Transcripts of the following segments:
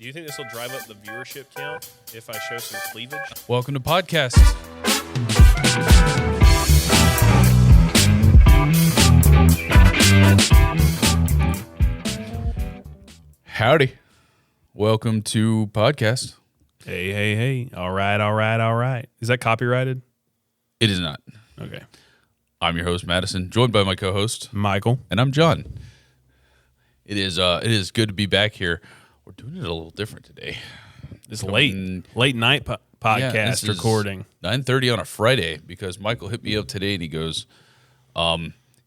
Do you think this will drive up the viewership count if I show some cleavage? Welcome to podcast. Howdy. Welcome to podcast. Hey. All right. Is that copyrighted? It is not. Okay. I'm your host, Madison, joined by my co-host, Michael. and I'm John. It is good to be back here. We're doing it a little different today. It's late night podcast recording. 9:30 on a Friday because Michael hit me up today and he goes,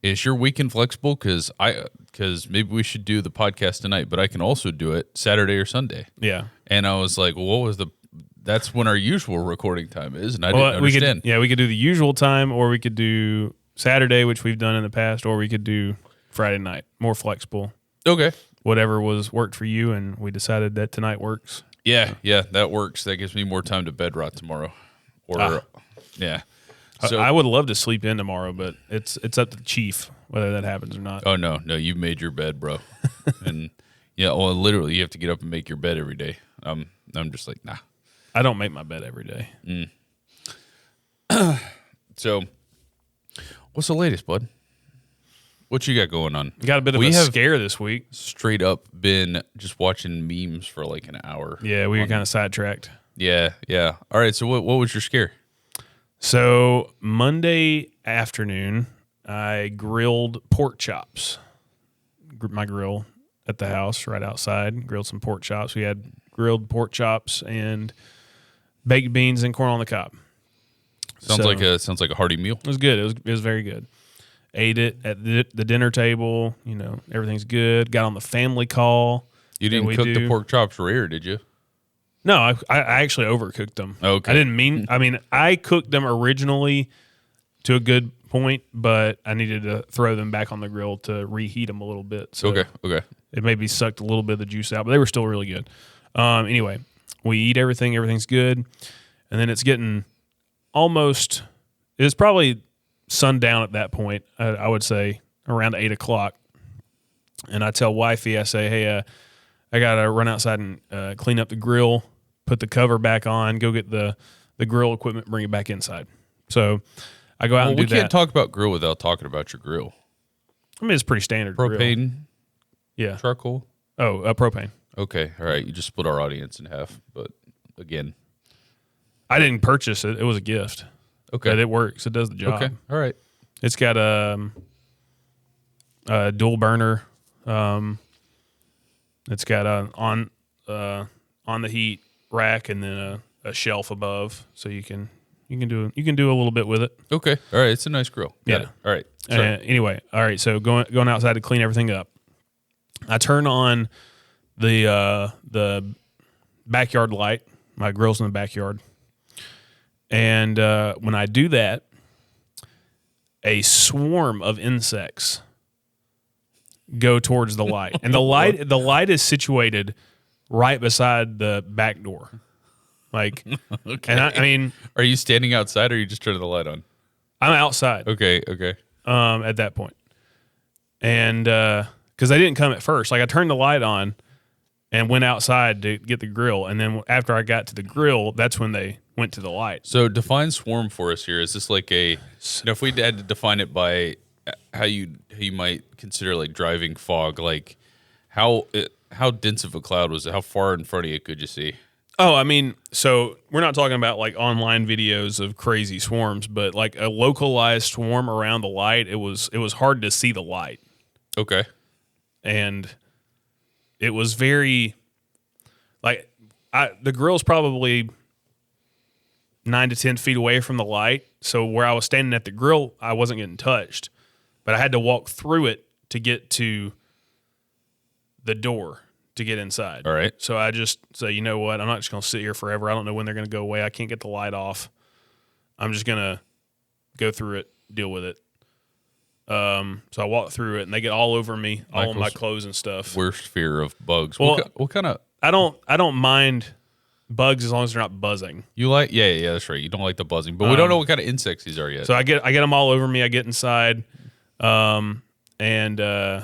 is your weekend flexible? Because maybe we should do the podcast tonight, but I can also do it Saturday or Sunday. Yeah. And I was like, well, what was that's when our usual recording time is, and I didn't understand. We could do the usual time, or we could do Saturday, which we've done in the past, or we could do Friday night. More flexible. Okay. Whatever worked for you, and we decided that tonight works. Yeah, that works. That gives me more time to bed rot tomorrow. Yeah. So I would love to sleep in tomorrow, but it's up to the chief whether that happens or not. Oh no, you've made your bed, bro. And yeah, well, literally, you have to get up and make your bed every day. I'm just like, nah. I don't make my bed every day. So, what's the latest, bud? What you got going on? Got a bit of a scare this week. Straight up been just watching memes for like an hour. Yeah, we were kind of sidetracked. Yeah. All right, so what was your scare? So Monday afternoon, I grilled pork chops. My grill at the house right outside, grilled some pork chops. We had grilled pork chops and baked beans and corn on the cob. Sounds like a hearty meal. It was good. It was very good. Ate it at the dinner table. You know, everything's good. Got on the family call. You didn't cook the pork chops rare, did you? No, I actually overcooked them. Okay. I cooked them originally to a good point, but I needed to throw them back on the grill to reheat them a little bit. So okay. It maybe sucked a little bit of the juice out, but they were still really good. Anyway, we eat everything. Everything's good. And then it's getting it's probably sundown at that point, I would say around 8 o'clock. And I tell wifey, I say, hey, I got to run outside and clean up the grill, put the cover back on, go get the grill equipment, bring it back inside. So I go out and do that. We can't talk about grill without talking about your grill. I mean, it's pretty standard. Propane? Grill. Yeah. Charcoal? Oh, propane. Okay. All right. You just split our audience in half. But again, I didn't purchase it. It was a gift. Okay. But it works. It does the job. Okay. All right. It's got a dual burner. It's got on the heat rack and then a shelf above, so you can do a little bit with it. Okay. All right. It's a nice grill. Got it. All right. Anyway, all right. So going outside to clean everything up, I turn on the backyard light. My grill's in the backyard, and when I do that, a swarm of insects go towards the light, and the light is situated right beside the back door. Like, okay. And I mean, are you standing outside, or are you just turning the light on? I'm outside. Okay. At that point, and because they didn't come at first, like I turned the light on and went outside to get the grill, and then after I got to the grill, that's when they went to the light. So define swarm for us here. Is this like if we had to define it by how you might consider like driving fog, like how dense of a cloud was it? How far in front of you could you see? Oh, I mean, so we're not talking about like online videos of crazy swarms, but like a localized swarm around the light. It was hard to see the light. Okay. And it was very like the grill's probably 9 to 10 feet away from the light. So where I was standing at the grill, I wasn't getting touched, but I had to walk through it to get to the door to get inside. All right. So I just say, you know what? I'm not just going to sit here forever. I don't know when they're going to go away. I can't get the light off. I'm just going to go through it, deal with it. So I walk through it, and they get all over me, all of my clothes and stuff. Worst fear of bugs. Well, what kind of? I don't mind bugs as long as they're not buzzing. You like? Yeah, that's right. You don't like the buzzing, but we don't know what kind of insects these are yet. So I get them all over me. I get inside, and they're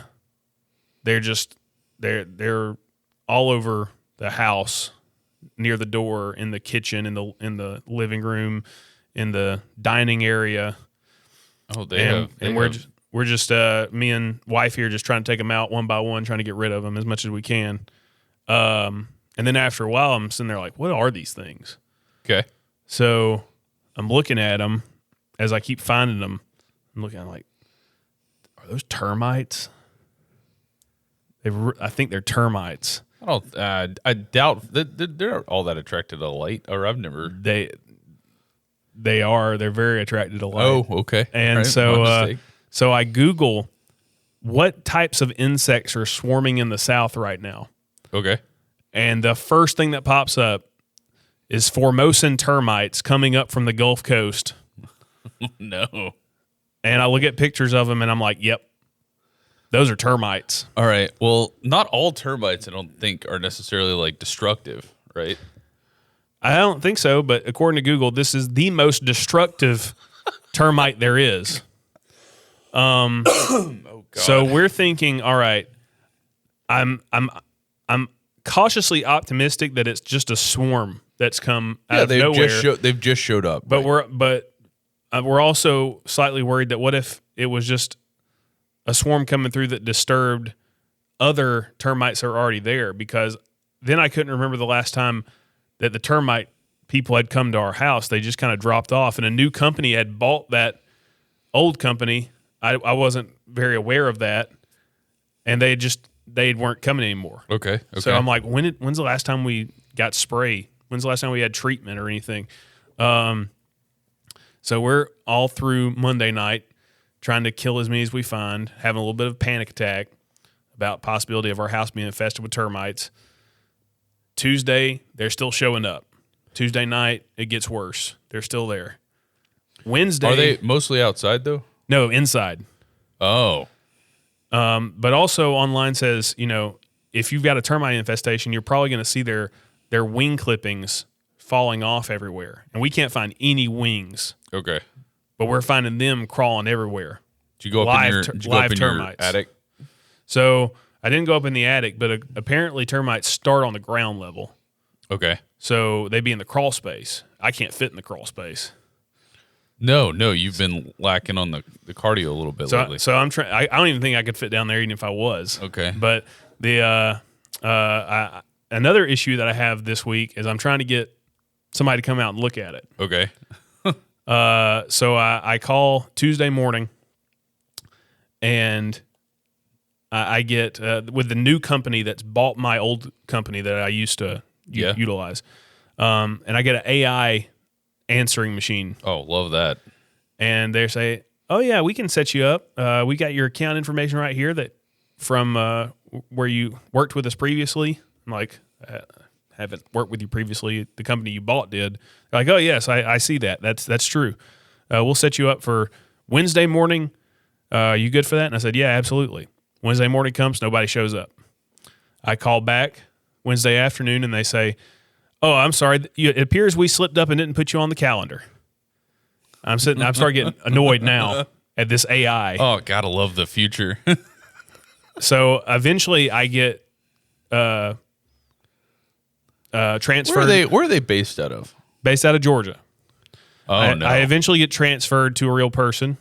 all over the house, near the door, in the kitchen, in the living room, in the dining area. Oh, We're just me and wife here just trying to take them out one by one, trying to get rid of them as much as we can. And then after a while, I'm sitting there like, what are these things? Okay. So I'm looking at them as I keep finding them. I'm looking at them like, are those termites? I think they're termites. I doubt that they're all that attracted to light, or I've never. They are. They're very attracted to light. Oh, okay. And right. so I Google what types of insects are swarming in the South right now. Okay. And the first thing that pops up is Formosan termites coming up from the Gulf Coast. No. And I look at pictures of them and I'm like, yep, those are termites. All right. Well, not all termites, I don't think, are necessarily like destructive, right? I don't think so, but according to Google, this is the most destructive termite there is. Oh God. So we're thinking, all right, I'm cautiously optimistic that it's just a swarm that's come out of nowhere. They've just showed up. But right? we're also slightly worried that what if it was just a swarm coming through that disturbed other termites that are already there? Because then I couldn't remember the last time that the termite people had come to our house. They just kind of dropped off, and a new company had bought that old company. I wasn't very aware of that, and they weren't coming anymore. Okay. So I'm like, when's the last time we got spray? When's the last time we had treatment or anything? So we're all through Monday night trying to kill as many as we find, having a little bit of a panic attack about possibility of our house being infested with termites. Tuesday, they're still showing up. Tuesday night, it gets worse. They're still there. Wednesday. Are they mostly outside though? No, inside. Oh. But also online says, if you've got a termite infestation, you're probably going to see their wing clippings falling off everywhere. And we can't find any wings. Okay. But we're finding them crawling everywhere. Did you go up in your attic? So I didn't go up in the attic, but apparently termites start on the ground level. Okay. So they'd be in the crawl space. I can't fit in the crawl space. No, you've been lacking on the cardio a little bit lately. So I'm trying. I don't even think I could fit down there, even if I was. Okay. But another issue that I have this week is I'm trying to get somebody to come out and look at it. Okay. So I call Tuesday morning, and I get with the new company that's bought my old company that I used to utilize, and I get an AI answering machine. Oh, love that. And they say, oh yeah, we can set you up. We got your account information right here that from where you worked with us previously. I'm like, haven't worked with you previously. The company you bought did. They're like, oh yes, I see that. That's true. We'll set you up for Wednesday morning. You good for that? And I said, yeah, absolutely. Wednesday morning comes, nobody shows up. I call back Wednesday afternoon, and they say, oh, I'm sorry. It appears we slipped up and didn't put you on the calendar. I'm starting getting annoyed now at this AI. Oh, gotta love the future. So eventually I get transferred. Where are they based out of? Based out of Georgia. Oh, no. I eventually get transferred to a real person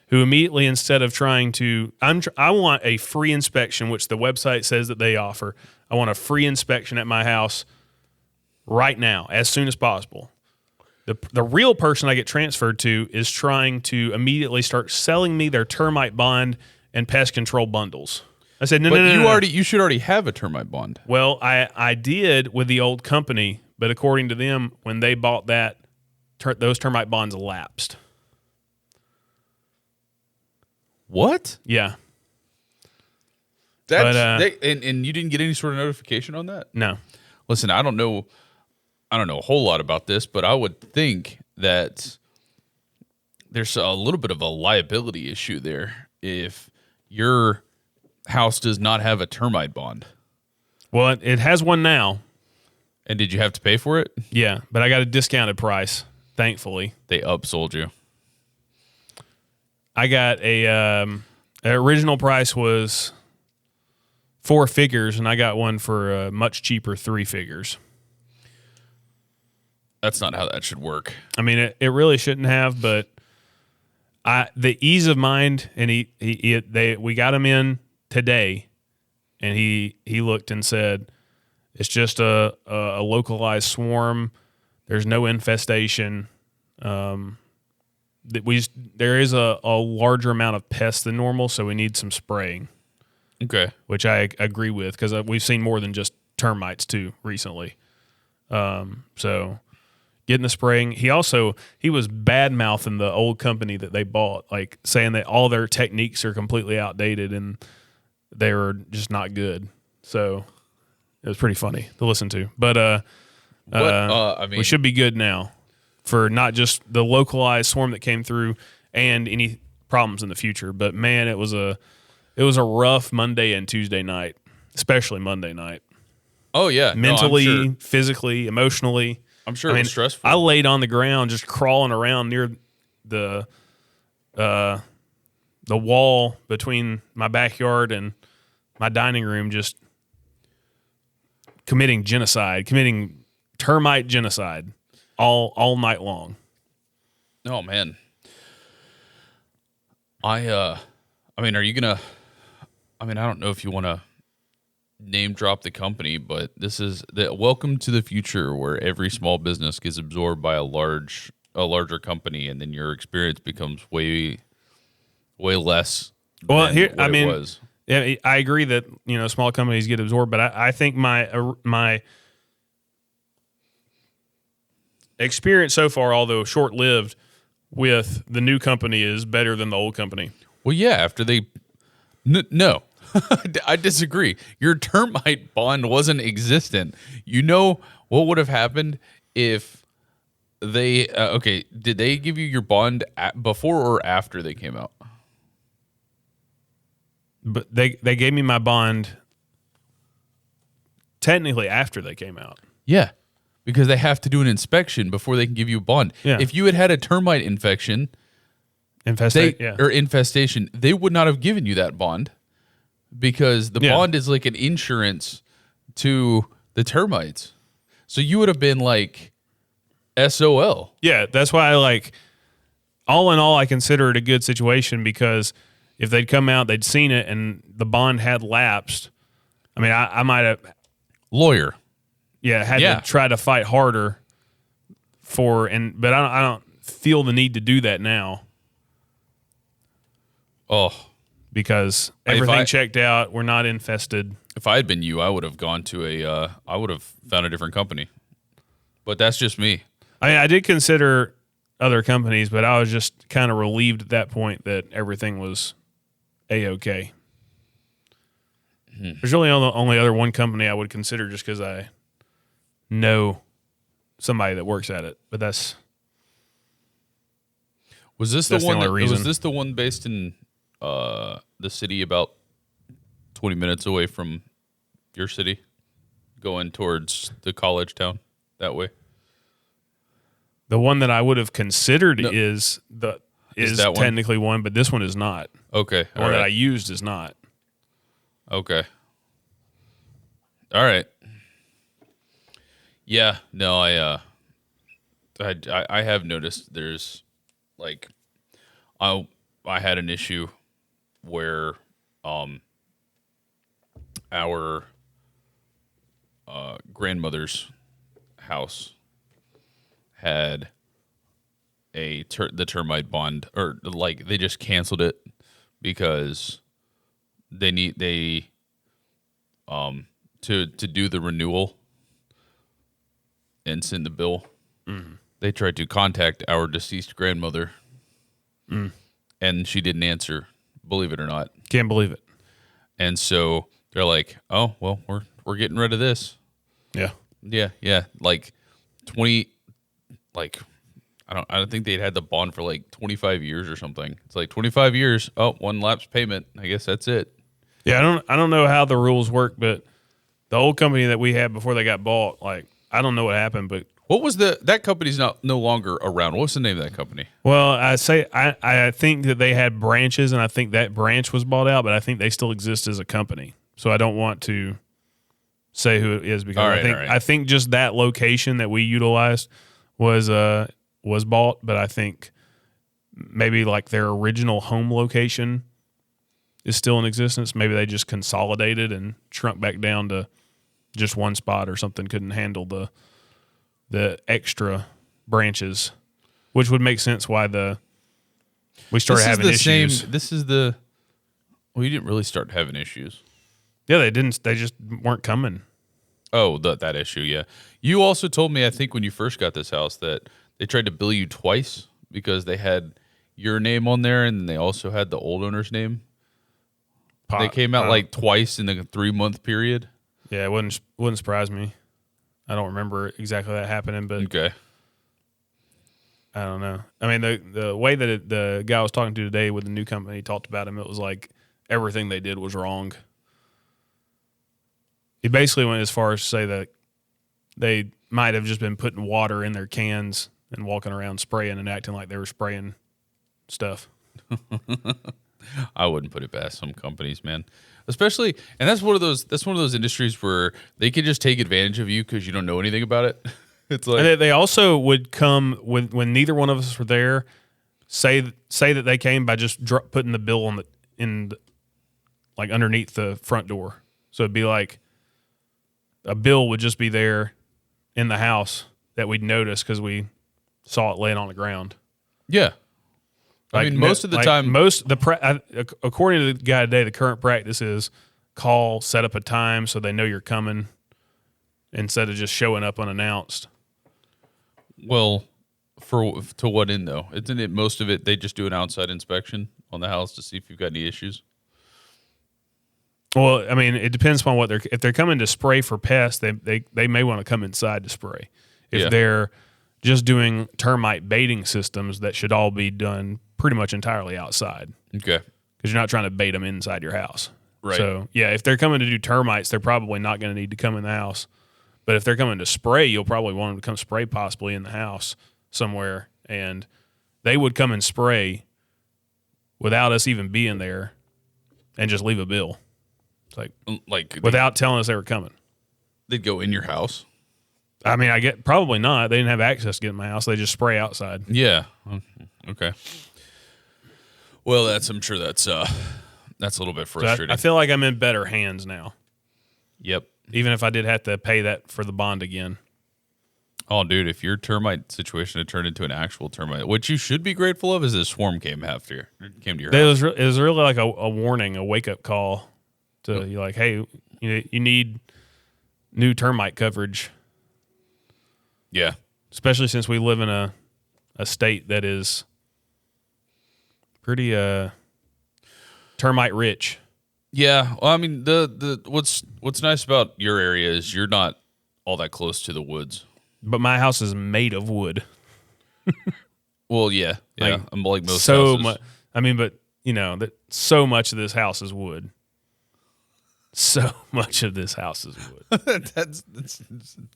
who immediately, instead of trying to, I want a free inspection, which the website says that they offer. I want a free inspection at my house right now, as soon as possible. The real person I get transferred to is trying to immediately start selling me their termite bond and pest control bundles. I said, no. You should already have a termite bond. Well, I did with the old company, but according to them, when they bought that, those termite bonds lapsed. What? Yeah. And you didn't get any sort of notification on that? No. Listen, I don't know a whole lot about this, but I would think that there's a little bit of a liability issue there if your house does not have a termite bond. Well, it has one now. And did you have to pay for it? Yeah, but I got a discounted price, thankfully. They upsold you. I got original price was 4 figures, and I got one for much cheaper 3 figures. That's not how that should work. I mean, it really shouldn't have, but the ease of mind, and we got him in today, and he looked and said, it's just a localized swarm. There's no infestation. There is a larger amount of pests than normal, so we need some spraying. Okay. Which I agree with, because we've seen more than just termites too recently. So getting the spraying. He was bad mouthing the old company that they bought, like saying that all their techniques are completely outdated and they were just not good. So it was pretty funny to listen to. But we should be good now for not just the localized swarm that came through and any problems in the future. But man, it was a rough Monday and Tuesday night, especially Monday night. Oh yeah, mentally, physically, emotionally. I'm sure it was stressful. I laid on the ground just crawling around near the wall between my backyard and my dining room, just committing termite genocide all night long. Oh man. I mean, are you gonna? I mean, I don't know if you want to name drop the company, but this is the welcome to the future where every small business gets absorbed by a larger company, and then your experience becomes way less. Well, than here, what it was. Yeah, I agree that small companies get absorbed, but I think my experience so far, although short lived, with the new company is better than the old company. Well, yeah, after they no. I disagree. Your termite bond wasn't existent. You know what would have happened if they did they give you your bond before or after they came out? But they gave me my bond technically after they came out. Yeah, because they have to do an inspection before they can give you a bond. Yeah. If you had a termite infestation, infestation, they would not have given you that bond. Because the bond is like an insurance to the termites. So you would have been like SOL. Yeah, that's why all in all, I consider it a good situation, because if they'd come out, they'd seen it, and the bond had lapsed. I mean, I might have... Lawyer. Yeah, had to try to fight harder but I don't feel the need to do that now. Oh, because everything checked out. We're not infested. If I had been you, I would have gone to I would have found a different company. But that's just me. I did consider other companies, but I was just kind of relieved at that point that everything was A-okay. There's really only other one company I would consider, just because I know somebody that works at it. But that's was this the one? Was this the one based in the city about 20 minutes away from your city, going towards the college town that way? The one that I would have considered is technically one, but this one is not. Okay. The one that I used is not. Okay. All right. Yeah, no, I have noticed there's like I had an issue where our grandmother's house had the termite bond, or like they just canceled it because they to do the renewal and send the bill. Mm-hmm. They tried to contact our deceased grandmother, and she didn't answer. Believe it or not, can't believe it. And so they're like, "Oh well, we're getting rid of this." Yeah. Like 20, like I don't think they'd had the bond for like 25 years or something. It's like 25 years. Oh, one lapse payment. I guess that's it. Yeah, I don't know how the rules work, but the old company that we had before they got bought, like I don't know what happened, but what was that company's no longer around? What's the name of that company? Well, I think that they had branches, and I think that branch was bought out, but I think they still exist as a company. so I don't want to say who it is because All right, I think just that location that we utilized was bought, but I think maybe like their original home location is still in existence. Maybe they just consolidated and shrunk back down to just one spot or something. Couldn't handle the extra branches, which would make sense why we started having issues. Well, you didn't really start having issues. Yeah, they didn't. They just weren't coming. Oh, that issue, yeah. You also told me, I think, when you first got this house that they tried to bill you twice because they had your name on there and they also had the old owner's name. They came out like twice in the 3-month period. Yeah, it wouldn't surprise me. I don't remember exactly that happening, but okay. I don't know. I mean, the way that the guy I was talking to today with the new company talked about him, it was like everything they did was wrong. He basically went as far as to say that they might have just been putting water in their cans and walking around spraying and acting like they were spraying stuff. I wouldn't put it past some companies, man. Especially, and that's one of those industries where they can just take advantage of you because you don't know anything about it. It's like, and they also would come when neither one of us were there. Say that they came by just putting the bill like underneath the front door. So it'd be like a bill would just be there in the house that we'd notice because we saw it laying on the ground. yeah. I mean, most of the time, according to the guy today, the current practice is call, set up a time so they know you're coming instead of just showing up unannounced. Well, to what end though? Isn't it most of it they just do an outside inspection on the house to see if you've got any issues? Well, I mean, it depends upon if they're coming to spray for pests, they may want to come inside to spray. If they're just doing termite baiting systems, that should all be done pretty much entirely outside. Okay. Because you're not trying to bait them inside your house. Right. So, yeah, if they're coming to do termites, they're probably not going to need to come in the house. But if they're coming to spray, you'll probably want them to come spray possibly in the house somewhere. And they would come and spray without us even being there and just leave a bill. It's like without telling us they were coming. They'd go in your house? I mean, probably not. They didn't have access to get in my house. They just spray outside. Yeah. Okay. Well, I'm sure that's a little bit frustrating. So I feel like I'm in better hands now. Yep. Even if I did have to pay that for the bond again. Oh, dude, if your termite situation had turned into an actual termite, what you should be grateful of is a swarm came to your house. It was really like a warning, a wake-up call to you, like, hey, you need new termite coverage. Yeah. Especially since we live in a state that is pretty termite rich. Yeah. Well, I mean, the what's nice about your area is you're not all that close to the woods. But my house is made of wood. Well, yeah. I'm like most so houses. I mean, but that so much of this house is wood. So much of this house is wood. that's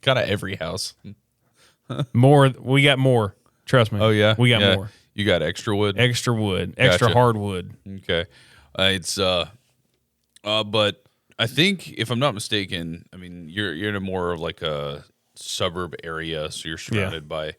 kind of every house. We got more. Trust me. Oh yeah, we got more. You got extra wood, extra hardwood. Okay, but I think if I'm not mistaken, I mean you're in a more of like a suburb area, so you're surrounded by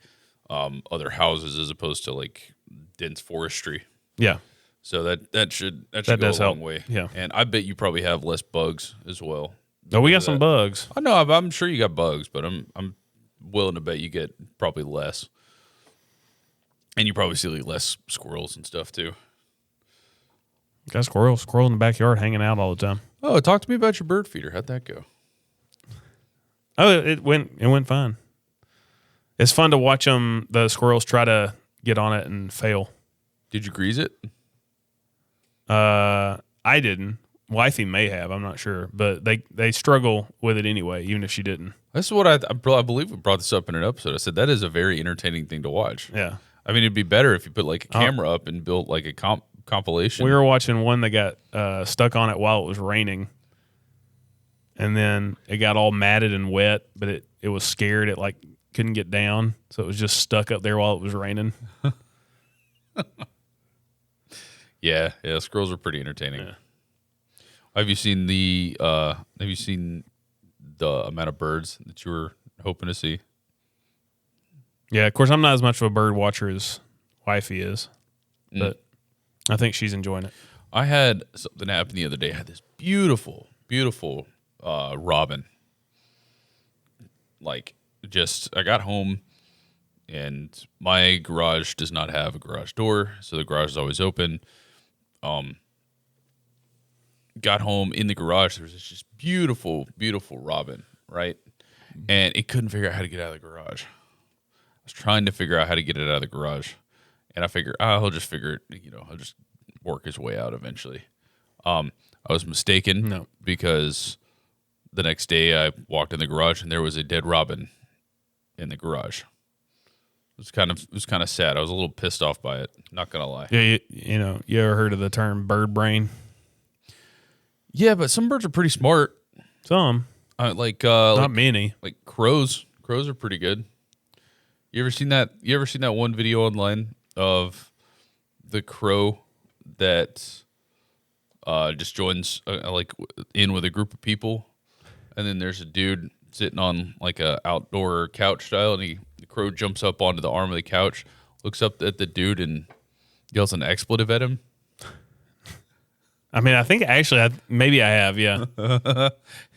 other houses as opposed to like dense forestry. Yeah. So that should go a long way. Yeah. And I bet you probably have less bugs as well. Oh, we got some bugs. I know. I'm sure you got bugs, but I'm willing to bet you get probably less. And you probably see like less squirrels and stuff too. Got squirrel in the backyard hanging out all the time. Oh, talk to me about your bird feeder. How'd that go? Oh, it went fine. It's fun to watch the squirrels try to get on it and fail. Did you grease it? I didn't. Wifey may have. I'm not sure, but they struggle with it anyway, even if she didn't. This is what I believe we brought this up in an episode. I said that is a very entertaining thing to watch. Yeah. I mean, it'd be better if you put like a camera up and built like a compilation. We were watching one that got stuck on it while it was raining, and then it got all matted and wet, but it was scared. It like couldn't get down, so it was just stuck up there while it was raining. Yeah, squirrels are pretty entertaining. Yeah. Have you seen the amount of birds that you were hoping to see? Yeah, of course, I'm not as much of a bird watcher as wifey is, but I think she's enjoying it. I had something happen the other day. I had this beautiful, beautiful robin. Like, I got home, and my garage does not have a garage door, so the garage is always open. Got home in the garage. There was this just beautiful, beautiful robin, right? And it couldn't figure out how to get out of the garage. I was trying to figure out how to get it out of the garage, and I figured, he'll just figure it. He'll just work his way out eventually. I was mistaken because the next day I walked in the garage and there was a dead robin in the garage. It was kind of sad. I was a little pissed off by it. Not gonna lie. Yeah, you ever heard of the term bird brain? Yeah, but some birds are pretty smart. Some, not many. Like crows. Crows are pretty good. You ever seen that? You ever seen that one video online of the crow that just joins in with a group of people, and then there's a dude sitting on like a outdoor couch style, and the crow jumps up onto the arm of the couch, looks up at the dude, and yells an expletive at him. I mean, I think actually, maybe I have. Yeah,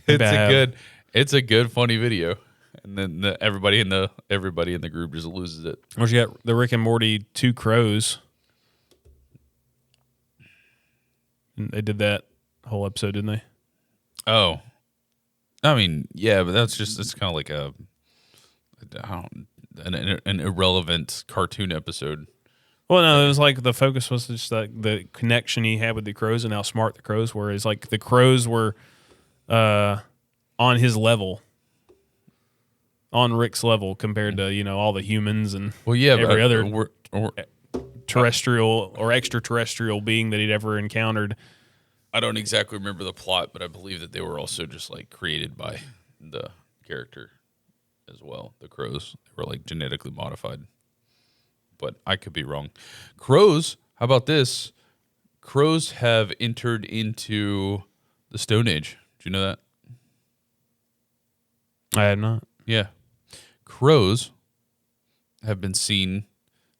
it's a good funny video, and then everybody in the group just loses it. Or you got the Rick and Morty Two Crows. They did that whole episode, didn't they? Oh, I mean, yeah, but it's kind of like an irrelevant cartoon episode. Well, no, it was like the focus was just like the connection he had with the crows and how smart the crows were. It's like the crows were on his level, on Rick's level compared to all the humans and every other terrestrial or extraterrestrial being that he'd ever encountered. I don't exactly remember the plot, but I believe that they were also just like created by the character as well. The crows, they were like genetically modified, but I could be wrong. Crows, how about this? Crows have entered into the Stone Age. Do you know that? I had not. Yeah. Crows have been seen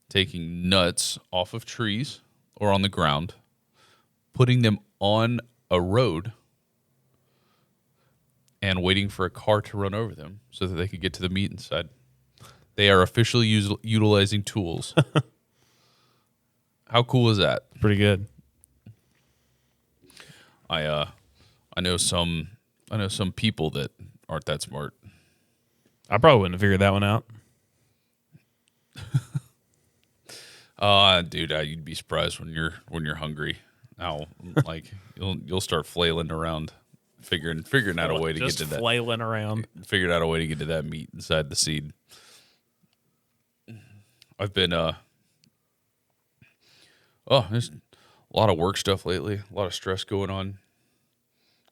taking nuts off of trees or on the ground, putting them on a road, and waiting for a car to run over them so that they could get to the meat inside. They are officially utilizing tools. How cool is that? Pretty good. I know some people that aren't that smart. I probably wouldn't have figured that one out. Dude, you'd be surprised when you're hungry. Now, like you'll start flailing around, figuring out a way to get to that. Flailing around. Figured out a way to get to that meat inside the seed. I've been there's a lot of work stuff lately. A lot of stress going on.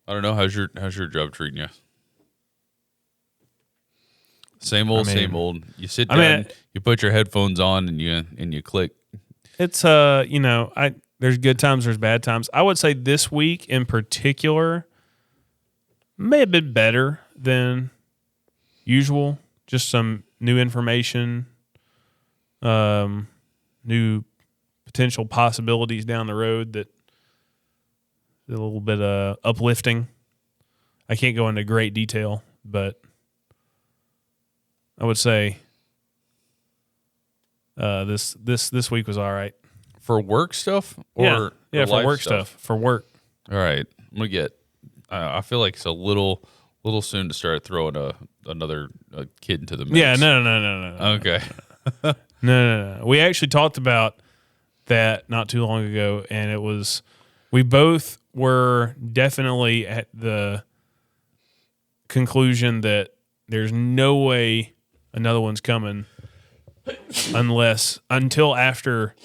I don't know, how's your job treating you? Same old. You sit down, you put your headphones on, and you click. It's there's good times, there's bad times. I would say this week in particular may have been better than usual. Just some new information, new potential possibilities down the road that a little bit uplifting. I can't go into great detail, but I would say this week was all right. For work stuff? Or for work stuff. For work. All right. I'm going to get I feel like it's a little soon to start throwing another kid into the mix. Yeah, no. Okay. No. We actually talked about that not too long ago, and we both were definitely at the conclusion that there's no way another one's coming until after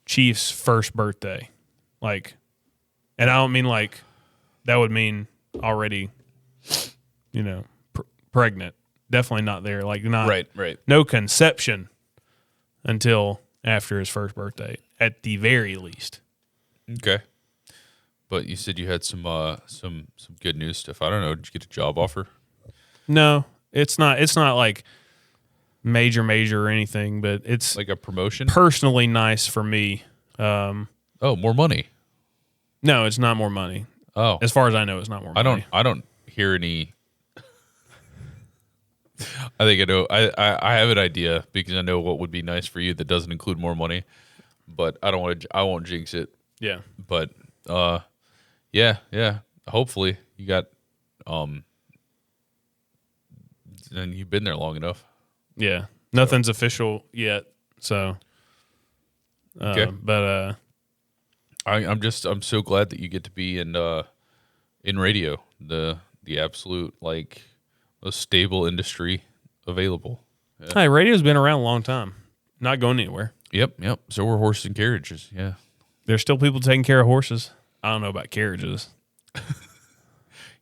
Chief's first birthday. Like, and I don't mean like that would mean already, pregnant. Definitely not there. Like, not right. No conception until after his first birthday, at the very least. Okay. But you said you had some good news stuff. I don't know. Did you get a job offer? No, it's not. It's not like major or anything, but it's Like a promotion? personally nice for me. Oh, more money. No, it's not more money. Oh, As far as I know, it's not more money. I don't hear any. I think I know. I have an idea because I know what would be nice for you that doesn't include more money, but I don't want to. I won't jinx it. Yeah. But yeah. Hopefully you got and you've been there long enough. Yeah. Nothing's official yet, so. Okay. But I'm so glad that you get to be in radio, the absolute like most stable industry available. Yeah. Hey, radio's been around a long time. Not going anywhere. Yep. So we're horses and carriages. Yeah. There's still people taking care of horses. I don't know about carriages.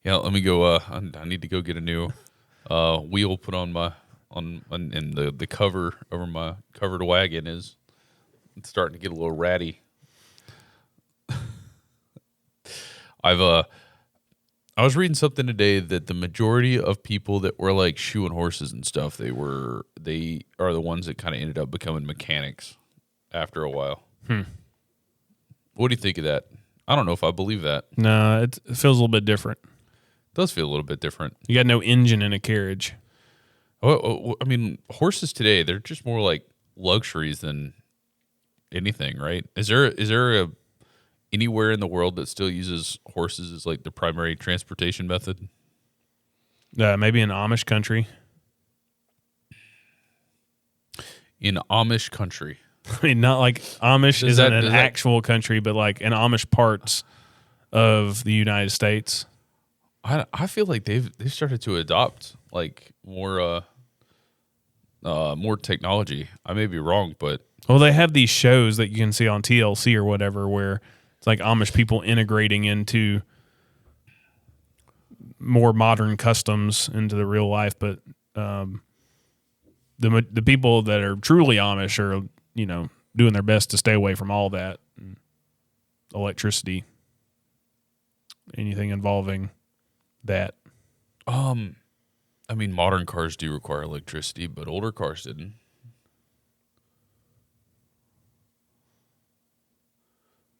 Yeah. Let me go. I need to go get a new wheel put on my and the cover over my covered wagon is starting to get a little ratty. I was reading something today that the majority of people that were like shoeing horses and stuff, they are the ones that kind of ended up becoming mechanics after a while. What do you think of that? I don't know if I believe that. No, it feels a little bit different. It does feel a little bit different. You got no engine in a carriage. I mean, horses today, they're just more like luxuries than anything, right? Is there anywhere in the world that still uses horses as like the primary transportation method? Maybe in Amish country. In Amish country. I mean, not like Amish isn't an actual country, but like in Amish parts of the United States. I feel like they've started to adopt like more technology. I may be wrong, but well, they have these shows that you can see on TLC or whatever where it's like Amish people integrating into more modern customs into the real life, but the people that are truly Amish are, doing their best to stay away from all that. Electricity, anything involving that. I mean, modern cars do require electricity, but older cars didn't.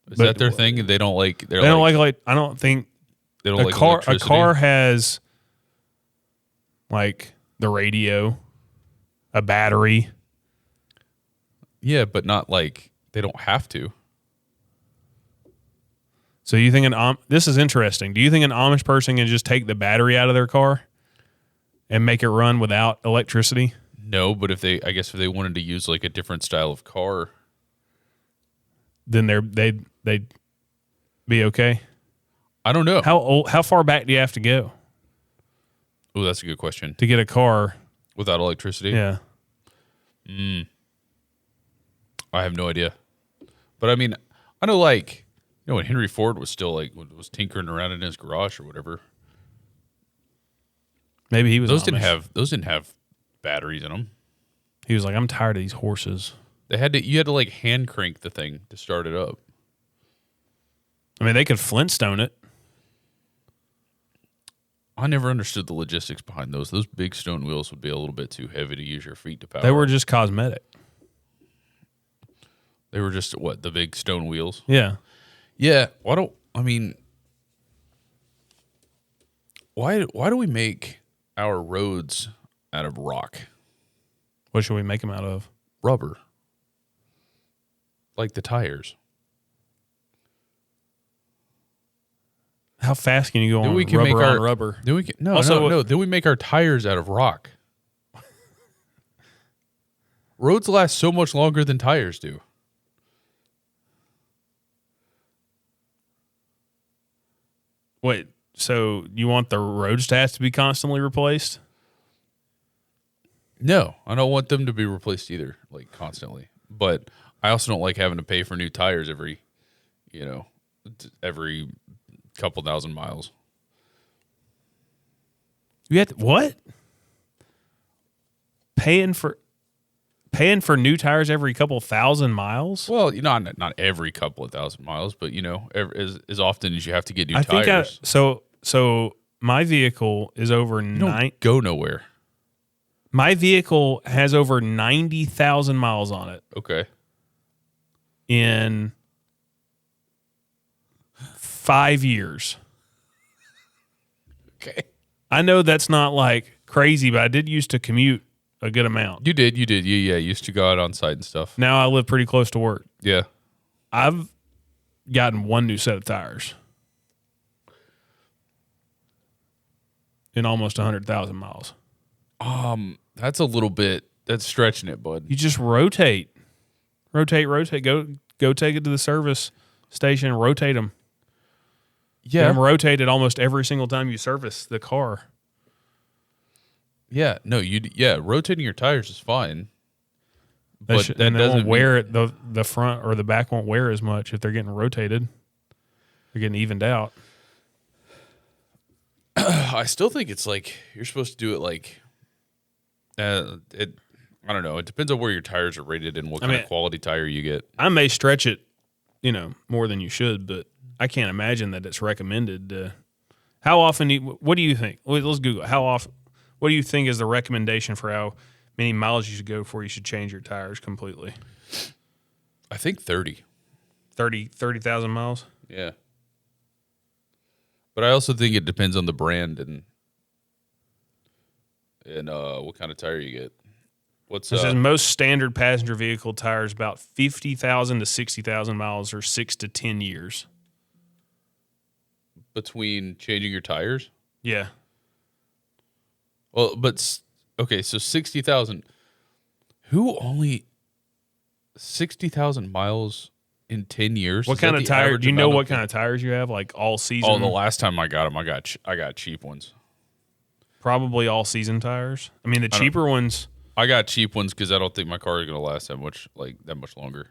Is that their thing? They don't like. They don't like. I don't think they don't a like car. electricity? A car has like the radio, a battery. Yeah, but not like they don't have to. So you think this is interesting. Do you think an Amish person can just take the battery out of their car and make it run without electricity? No, but if they wanted to use like a different style of car, then they'd be okay. I don't know. How far back do you have to go? Oh, that's a good question. To get a car without electricity? Yeah. I have no idea. But I mean, I know like, when Henry Ford was still like was tinkering around in his garage or whatever. Maybe he was. Those didn't have batteries in them. He was like, I'm tired of these horses. You had to like hand crank the thing to start it up. I mean, they could Flintstone it. I never understood the logistics behind those. Those big stone wheels would be a little bit too heavy to use your feet to power. They were just cosmetic. They were just the big stone wheels? Yeah. Yeah. Why do we make our roads out of rock? What should we make them out of? Rubber. Like the tires. How fast can you go on rubber? Then we make our tires out of rock. Roads last so much longer than tires do. Wait, so you want the road stats to be constantly replaced? No, I don't want them to be replaced either, like constantly. But I also don't like having to pay for new tires every couple thousand miles. You have to, what? Paying paying for new tires every couple thousand miles. Well, not every couple of thousand miles, but as often as you have to get new I tires. So my vehicle is over You don't go nowhere. My vehicle has over 90,000 miles on it. Okay. In 5 years. Okay. I know that's not like crazy, but I did used to commute a good amount. You did. Yeah. You used to go out on site and stuff. Now I live pretty close to work. Yeah. I've gotten one new set of tires in almost 100,000 miles. That's a little bit. That's stretching it, bud. You just rotate. Go take it to the service station and rotate them. Yeah. Get them rotated almost every single time you service the car. Yeah. No, rotating your tires is fine. But and they won't wear it. The front or the back won't wear as much if they're getting rotated. They're getting evened out. I still think it's like you're supposed to do it like I don't know. It depends on where your tires are rated and what kind of quality tire you get. I may stretch it, more than you should, but I can't imagine that it's recommended. How often? What do you think? Let's Google. How often? What do you think is the recommendation for how many miles you should go before you should change your tires completely? I think 30. 30,000 miles? Yeah. But I also think it depends on the brand and what kind of tire you get. It says most standard passenger vehicle tires about 50,000 to 60,000 miles or 6 to 10 years. Between changing your tires? Yeah. Well, okay, so 60,000. Who only 60,000 miles in 10 years? What kind of tire? Do you know what kind of tires you have? Like all season? Oh, the last time I got them, I got cheap ones. Probably all season tires. I mean, the cheaper ones. I got cheap ones because I don't think my car is going to last that much longer.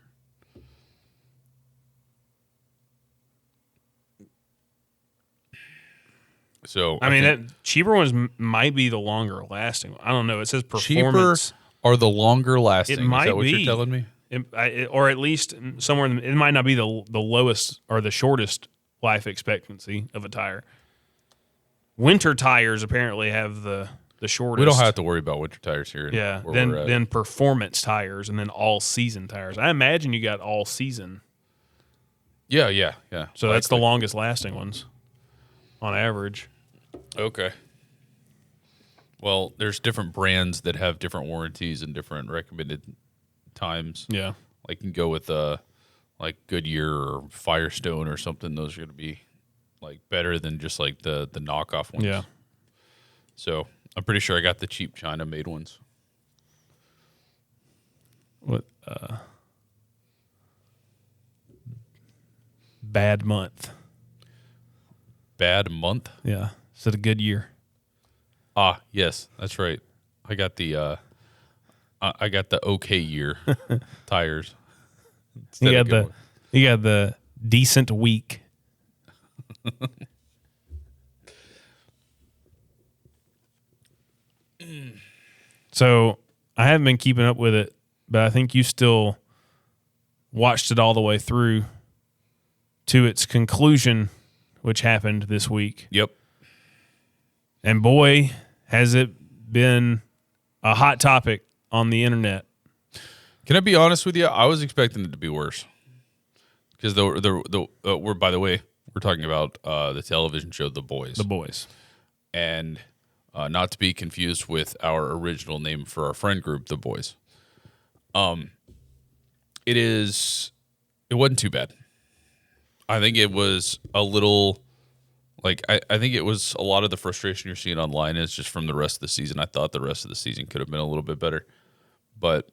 So I mean, that cheaper ones might be the longer lasting. I don't know. It says performance. Cheaper are the longer lasting. It might is that what be. you're telling me? Or at least somewhere it might not be the lowest or the shortest life expectancy of a tire. Winter tires apparently have the shortest. We don't have to worry about winter tires here. Yeah. Then performance tires and then all season tires. I imagine you got all season. Yeah. So that's the longest lasting ones on average. Okay. Well, there's different brands that have different warranties and different recommended times. Yeah. Like you can go with like Goodyear or Firestone or something. Those are going to be like better than just like the knockoff ones. Yeah. So I'm pretty sure I got the cheap China made ones. What? Bad month. Bad month? Yeah. Is it a good year? Ah, yes, that's right. I got the okay year tires. You got the decent week. So I haven't been keeping up with it, but I think you still watched it all the way through to its conclusion, which happened this week. Yep. And boy, has it been a hot topic on the internet. Can I be honest with you? I was expecting it to be worse. Because we're by the way, we're talking about the television show The Boys. The Boys. And not to be confused with our original name for our friend group, The Boys. It wasn't too bad. I think it was a little I think it was a lot of the frustration you're seeing online is just from the rest of the season. I thought the rest of the season could have been a little bit better. But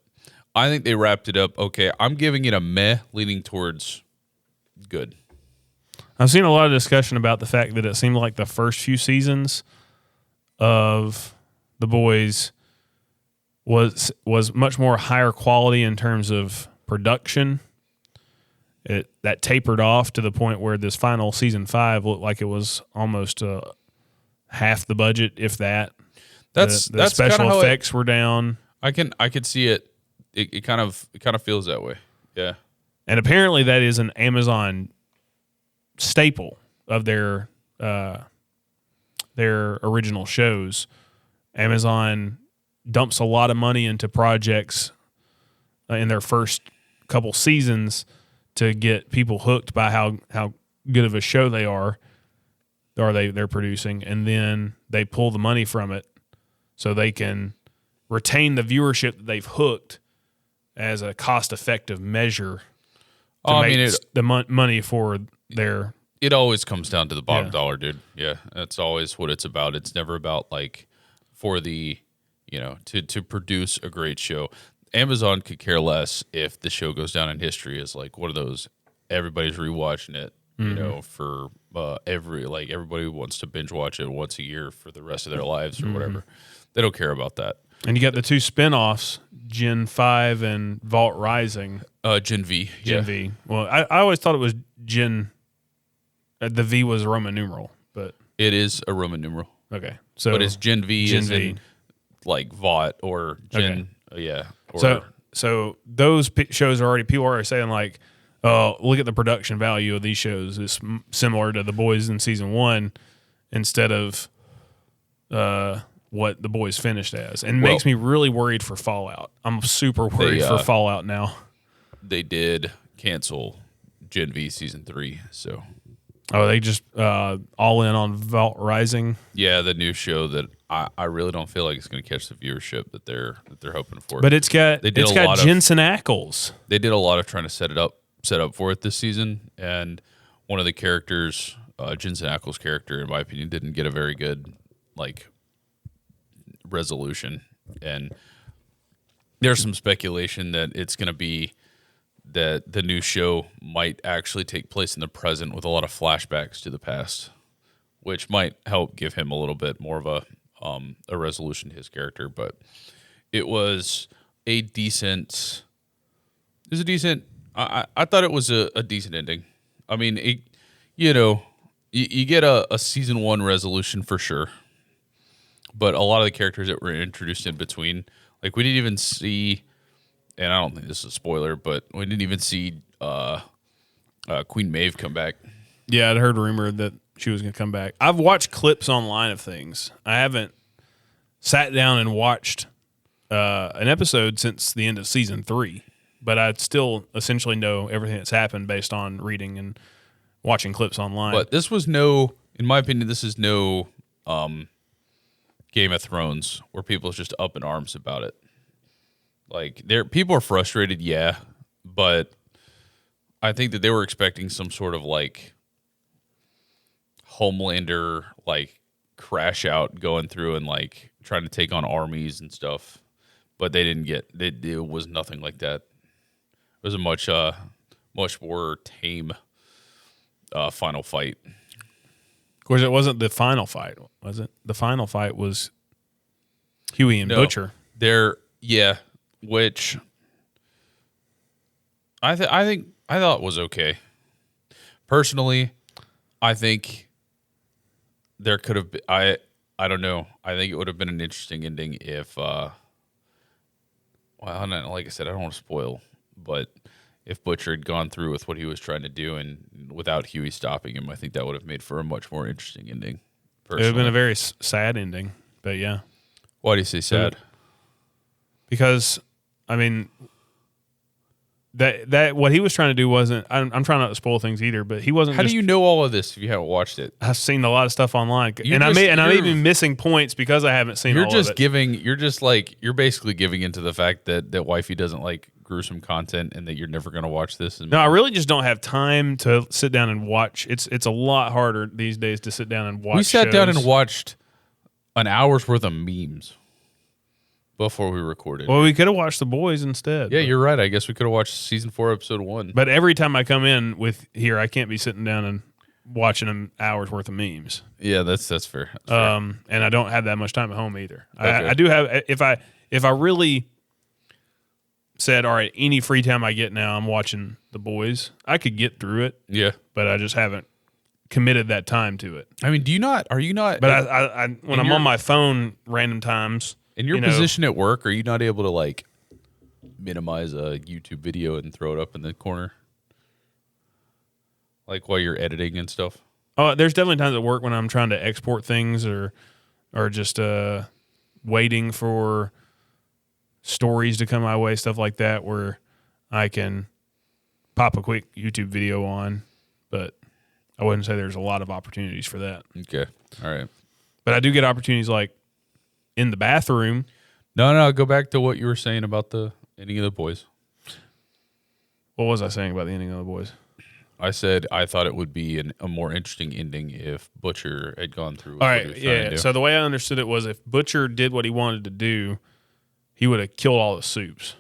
I think they wrapped it up okay. I'm giving it a meh, leaning towards good. I've seen a lot of discussion about the fact that it seemed like the first few seasons of The Boys was much more higher quality in terms of production. That tapered off to the point where this final season 5 looked like it was almost half the budget, if that. That's the special effects were down. I could see it it kind of feels that way. Yeah. And apparently that is an Amazon staple of their original shows. Amazon dumps a lot of money into projects in their first couple seasons to get people hooked by how good of a show they're producing, and then they pull the money from it so they can retain the viewership that they've hooked as a cost-effective measure to make the money for their... It always comes down to the bottom dollar, dude. Yeah, that's always what it's about. It's never about like for the, to produce a great show. Amazon could care less if the show goes down in history as like one of those everybody's rewatching it, for everybody wants to binge watch it once a year for the rest of their lives or whatever. They don't care about that. And you got the two spinoffs, Gen 5 and Vault Rising. Gen V. Gen V. Well, I always thought it was Gen... the V was a Roman numeral, but... It is a Roman numeral. Okay. But it's Gen V as in like Vought or Gen... Okay. So those shows are already... People are already saying like, oh, look at the production value of these shows. It's similar to The Boys in season 1 instead of what The Boys finished as. And makes me really worried for Fallout. I'm super worried for Fallout now. They did cancel Gen V season 3, so... Oh, they just all in on Vault Rising? Yeah, the new show that I really don't feel like it's going to catch the viewership that they're hoping for. But it's got Jensen Ackles. They did a lot of trying to set up for it this season, and one of the characters, Jensen Ackles' character, in my opinion, didn't get a very good like resolution. And there's some speculation that it's going to be that the new show might actually take place in the present with a lot of flashbacks to the past, which might help give him a little bit more of a resolution to his character. But it was a decent. I thought it was a decent ending. I mean, you get a season 1 resolution for sure, but a lot of the characters that were introduced in between, like we didn't even see. And I don't think this is a spoiler, but we didn't even see Queen Maeve come back. Yeah, I'd heard a rumor that she was going to come back. I've watched clips online of things. I haven't sat down and watched an episode since the end of season 3, but I still essentially know everything that's happened based on reading and watching clips online. But this was in my opinion, this is no Game of Thrones where people's just up in arms about it. Like people are frustrated, yeah, but I think that they were expecting some sort of like Homelander like crash out going through and like trying to take on armies and stuff, but they didn't get it. It was nothing like that. It was a much more tame final fight. Of course, it wasn't the final fight, was it? The final fight was Huey and Butcher. Which I thought was okay. Personally, I think there could have been, I don't know. I think it would have been an interesting ending if like I said, I don't want to spoil, but if Butcher had gone through with what he was trying to do and without Huey stopping him, I think that would have made for a much more interesting ending. Personally. It would have been a very sad ending, but yeah. Why do you say sad? Because I mean, that what he was trying to do wasn't. I'm trying not to spoil things either, but he wasn't. How do you know all of this if you haven't watched it? I've seen a lot of stuff online, I may be missing points because I haven't seen. You're basically giving into the fact that wifey doesn't like gruesome content and that you're never going to watch this. No, I really just don't have time to sit down and watch. It's a lot harder these days to sit down and watch. We sat down and watched an hour's worth of memes before we recorded. Well, we could have watched The Boys instead. Yeah, you're right. I guess we could have watched season 4, episode 1. But every time I come in with here, I can't be sitting down and watching an hour's worth of memes. Yeah, that's fair. And I don't have that much time at home either. Okay. I do have if I really said, all right, any free time I get now, I'm watching The Boys, I could get through it. Yeah, but I just haven't committed that time to it. I mean, are you not? But I when I'm on my phone, random times. In your position at work, are you not able to like minimize a YouTube video and throw it up in the corner, like while you're editing and stuff. Oh, there's definitely times at work when I'm trying to export things or just waiting for stories to come my way, stuff like that, where I can pop a quick YouTube video on, but I wouldn't say there's a lot of opportunities for that. Okay. All right. But I do get opportunities like in the bathroom. No, go back to what you were saying about the ending of The Boys. What was I saying about the ending of The Boys? I said I thought it would be a more interesting ending if Butcher had gone through with All what right, he was trying to yeah. do. So the way I understood it was if Butcher did what he wanted to do, he would have killed all the soups.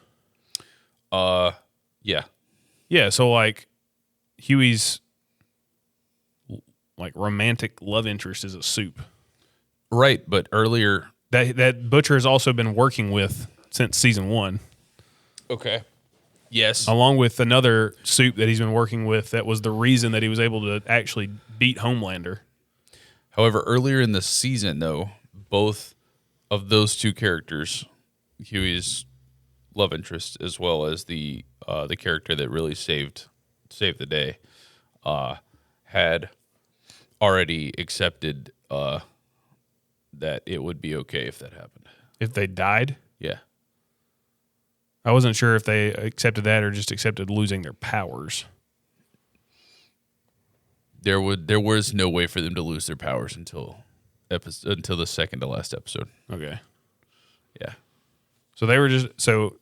Yeah. Yeah, so like Huey's like romantic love interest is a soup. Right, but earlier... That Butcher has also been working with since season 1. Okay. Yes. Along with another soup that he's been working with that was the reason that he was able to actually beat Homelander. However, earlier in the season, though, both of those two characters, Huey's love interest as well as the character that really saved the day, had already accepted that it would be okay if that happened. If they died? Yeah. I wasn't sure if they accepted that or just accepted losing their powers. There was no way for them to lose their powers until the second to last episode. Okay. Yeah. So they were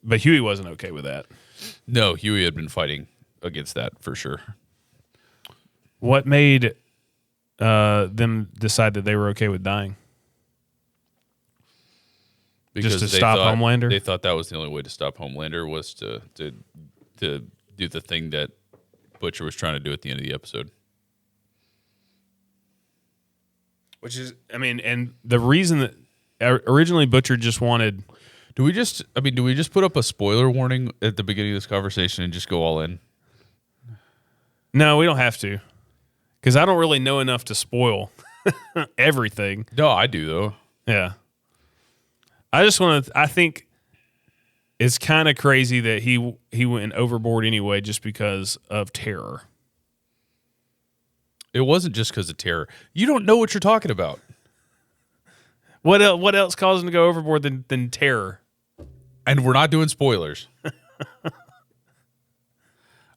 but Huey wasn't okay with that. No, Huey had been fighting against that for sure. What made them decide that they were okay with dying? Because just to stop Homelander? They thought that was the only way to stop Homelander was to do the thing that Butcher was trying to do at the end of the episode. Which is, I mean, and the reason that originally Butcher just wanted... Do we just put up a spoiler warning at the beginning of this conversation and just go all in? No, we don't have to. Because I don't really know enough to spoil everything. No, I do, though. Yeah. I think it's kind of crazy that he went overboard anyway just because of terror. It wasn't just because of terror. You don't know what you're talking about. What else caused him to go overboard than terror? And we're not doing spoilers.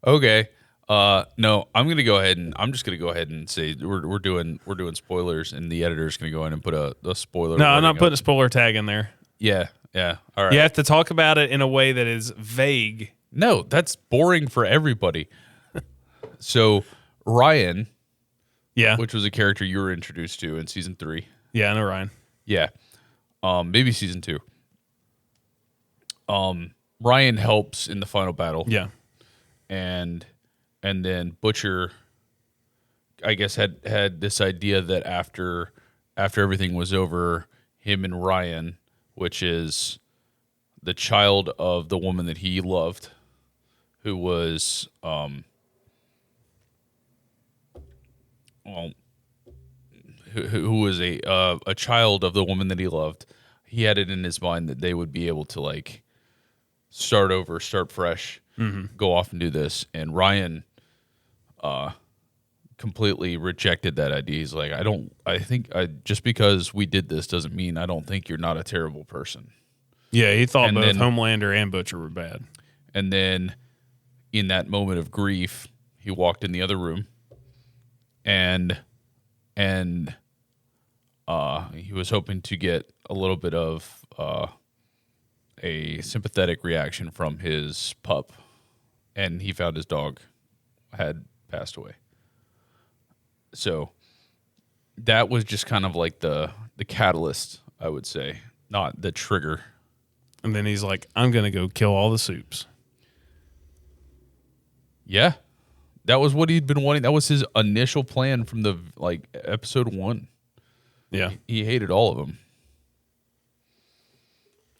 Okay. No, I'm just gonna go ahead and say we're doing spoilers, and the editor's gonna go in and put a spoiler. No, I'm not putting a spoiler tag in there. Yeah. All right. You have to talk about it in a way that is vague. No, that's boring for everybody. So Ryan, Yeah. which was a character you were introduced to in season 3. Yeah, I know Ryan. Yeah. Maybe season 2. Ryan helps in the final battle. Yeah. And then Butcher, I guess, had this idea that after everything was over, him and Ryan, which is the child of the woman that he loved, who was who was a child of the woman that he loved, he had it in his mind that they would be able to like start over, start fresh, go off and do this. And Ryan completely rejected that idea. He's like, I think just because we did this doesn't mean I don't think you're not a terrible person. Yeah, he thought And both then- Homelander and Butcher were bad. And then in that moment of grief, he walked in the other room and he was hoping to get a little bit of a sympathetic reaction from his pup, and he found his dog had passed away. So that was just kind of like the catalyst, I would say, not the trigger. And then he's like, I'm going to go kill all the soups. Yeah. That was what he'd been wanting. That was his initial plan from the episode 1. Yeah. He hated all of them.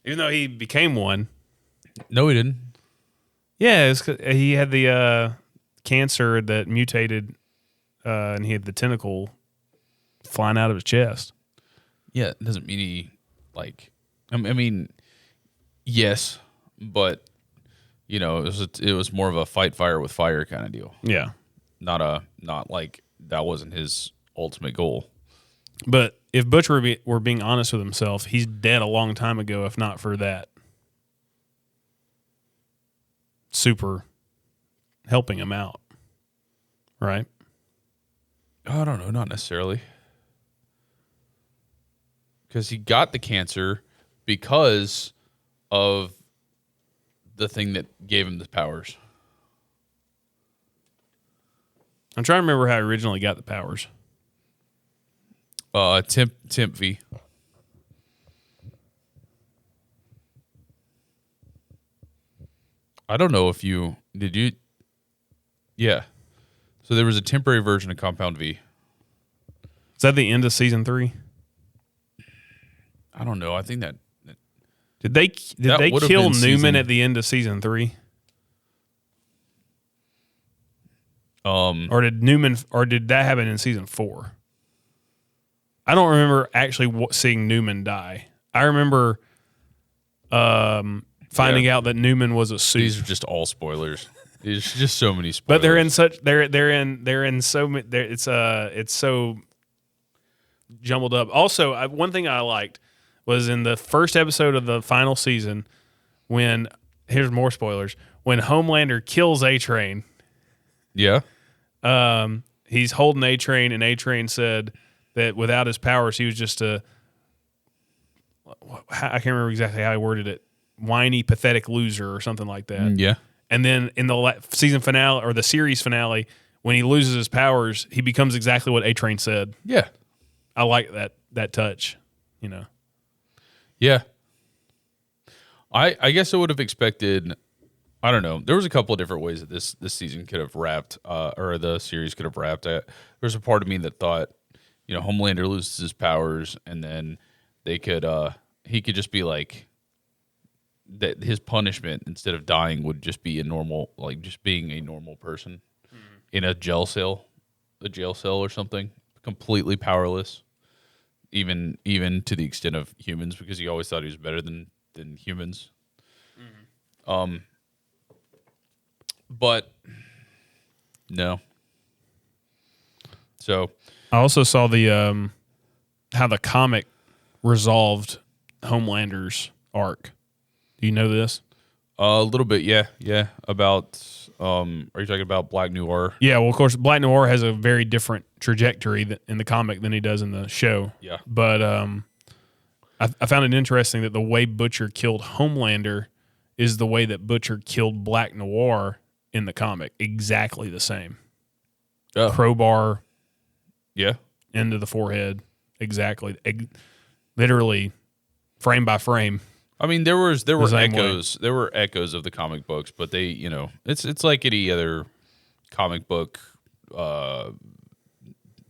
Even though he became one. No, he didn't. Yeah, he had the cancer that mutated, and he had the tentacle flying out of his chest. Yeah, it doesn't mean he I mean, yes, but it was more of a fight fire with fire kind of deal. Yeah. Not like that wasn't his ultimate goal. But if Butch were being honest with himself, he's dead a long time ago, if not for that super helping him out. Right? I don't know, not necessarily. Because he got the cancer because of the thing that gave him the powers. I'm trying to remember how he originally got the powers. Temp V. I don't know if did you. Yeah. So there was a temporary version of Compound V. Is that the end of season 3? I don't know. I think that did they kill Newman at the end of season 3? Or did that happen in season 4? I don't remember actually seeing Newman die. I remember finding out that Newman was a suit. These are just all spoilers. There's just so many spoilers. But it's so jumbled up. Also, one thing I liked was in the first episode of the final season when here's more spoilers, when Homelander kills A-Train. Yeah. He's holding A-Train, and A-Train said that without his powers, he was just I can't remember exactly how he worded it, whiny, pathetic loser or something like that. Yeah. And then in the season finale or the series finale, when he loses his powers, he becomes exactly what A-Train said. Yeah. I like that touch, Yeah. I guess I would have expected, I don't know. There was a couple of different ways that this season could have wrapped, or the series could have wrapped. There's a part of me that thought, Homelander loses his powers, and then he could just be like, that his punishment instead of dying would just be just being a normal person in a jail cell or something, completely powerless, even to the extent of humans, because he always thought he was better than humans. But no. So I also saw the how the comic resolved Homelander's arc. Do you know this? a little bit, yeah. About are you talking about Black Noir? Yeah, well, of course, Black Noir has a very different trajectory in the comic than he does in the show. Yeah. But I found it interesting that the way Butcher killed Homelander is the way that Butcher killed Black Noir in the comic. Exactly the same. Oh. Crowbar. Yeah. Into the forehead. Exactly. Literally frame by frame. I mean, there were echoes. There were echoes of the comic books, but they, it's like any other comic book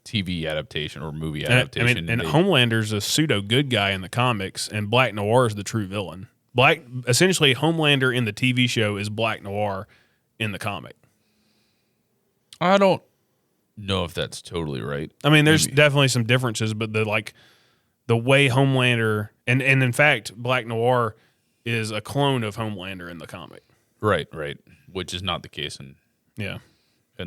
TV adaptation or movie adaptation. And Homelander's a pseudo good guy in the comics, and Black Noir is the true villain. Essentially, Homelander in the TV show is Black Noir in the comic. I don't know if that's totally right. I mean, there's definitely some differences, but the way Homelander and in fact, Black Noir is a clone of Homelander in the comic. Right, which is not the case in